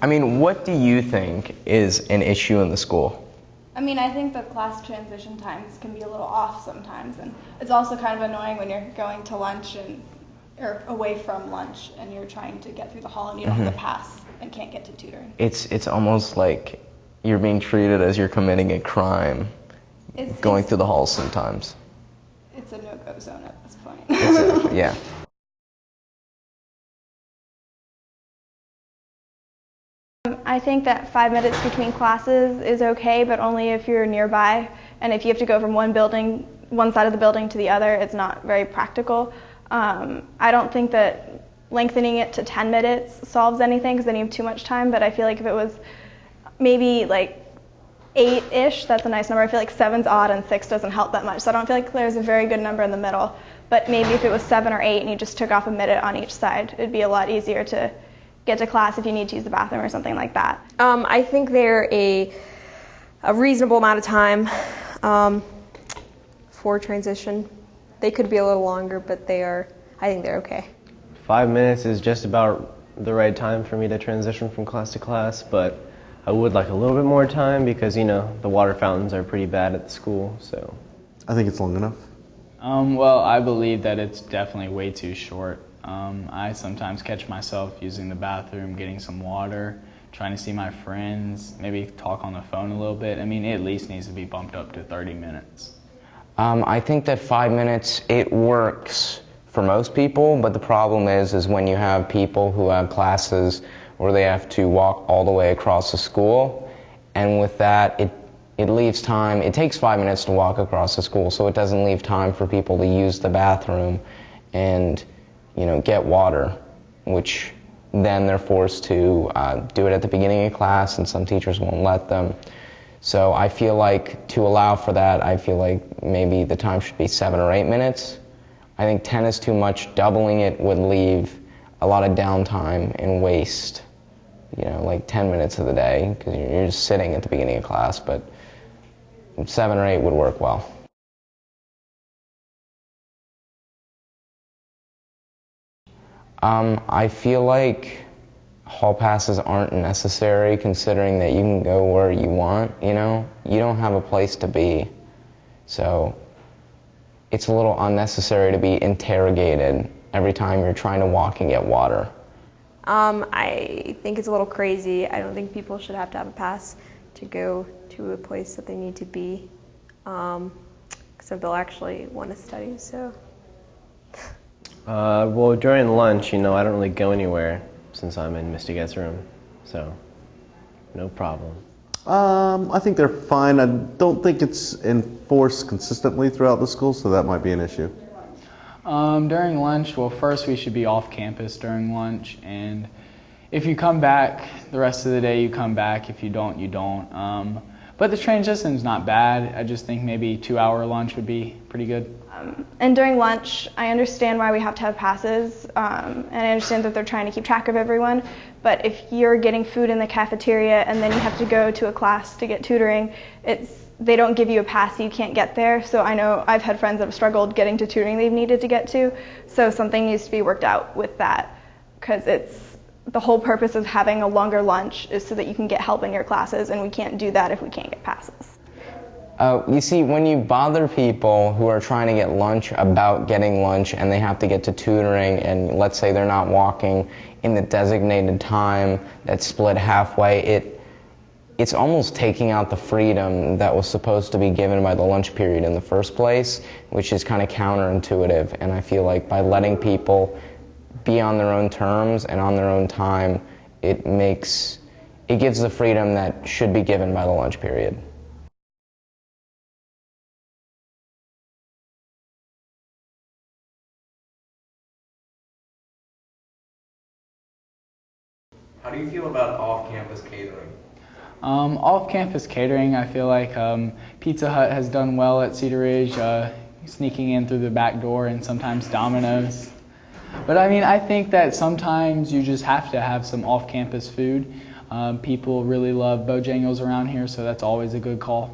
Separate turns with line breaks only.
I mean, what do you think is an issue in the school?
I mean, I think the class transition times can be a little off sometimes, and it's also kind of annoying when you're going to lunch or away from lunch and you're trying to get through the hall and you don't have the pass and can't get to tutoring.
It's almost like you're being treated as you're committing a crime going through the halls sometimes.
It's a no-go zone at this point.
Exactly, yeah.
I think that 5 minutes between classes is okay, but only if you're nearby. And if you have to go from one side of the building to the other, it's not very practical. I don't think that lengthening it to 10 minutes solves anything because then you have too much time, but I feel like if it was maybe like 8-ish, that's a nice number. I feel like 7's odd and 6 doesn't help that much. So I don't feel like there's a very good number in the middle. But maybe if it was 7 or 8 and you just took off a minute on each side, it'd be a lot easier to get to class if you need to use the bathroom or something like that.
I think they're a reasonable amount of time for transition. They could be a little longer, but I think they're okay.
5 minutes is just about the right time for me to transition from class to class, but I would like a little bit more time because, you know, the water fountains are pretty bad at the school, so.
I think it's long enough.
Well, I believe that it's definitely way too short. I sometimes catch myself using the bathroom, getting some water, trying to see my friends, maybe talk on the phone a little bit. I mean, it at least needs to be bumped up to 30 minutes.
I think that 5 minutes, it works for most people, but the problem is when you have people who have classes where they have to walk all the way across the school, and with that, it leaves time. It takes 5 minutes to walk across the school, so it doesn't leave time for people to use the bathroom and, you know, get water, which then they're forced to do it at the beginning of class, and some teachers won't let them. So I feel like to allow for that, I feel like maybe the time should be 7 or 8 minutes. I think 10 is too much. Doubling it would leave a lot of downtime and waste, you know, like 10 minutes of the day, because you're just sitting at the beginning of class, but 7 or 8 would work well. I feel like hall passes aren't necessary considering that you can go where you want, you know? You don't have a place to be, so it's a little unnecessary to be interrogated every time you're trying to walk and get water.
I think it's a little crazy. I don't think people should have to have a pass to go to a place that they need to be, because they'll actually want to study, so.
Well, during lunch, you know, I don't really go anywhere since I'm in Mr. Get's room, so no problem.
I think they're fine. I don't think it's enforced consistently throughout the school, so that might be an issue.
During lunch, well, first we should be off campus during lunch, and if you come back the rest of the day, you come back. If you don't, you don't. But the transition's not bad. I just think maybe 2-hour lunch would be pretty good.
And during lunch, I understand why we have to have passes, and I understand that they're trying to keep track of everyone, but if you're getting food in the cafeteria and then you have to go to a class to get tutoring, they don't give you a pass, so you can't get there. So I know I've had friends that have struggled getting to tutoring they've needed to get to, so something needs to be worked out with that, because the whole purpose of having a longer lunch is so that you can get help in your classes, and we can't do that if we can't get passes.
You see, when you bother people who are trying to get lunch about getting lunch and they have to get to tutoring, and let's say they're not walking in the designated time that's split halfway, it's almost taking out the freedom that was supposed to be given by the lunch period in the first place, which is kind of counterintuitive. And I feel like by letting people be on their own terms and on their own time, it gives the freedom that should be given by the lunch period. How do you feel about off-campus catering?
Off-campus catering, I feel like Pizza Hut has done well at Cedar Ridge, sneaking in through the back door, and sometimes Domino's. But I mean, I think that sometimes you just have to have some off-campus food. People really love Bojangles around here, so that's always a good call.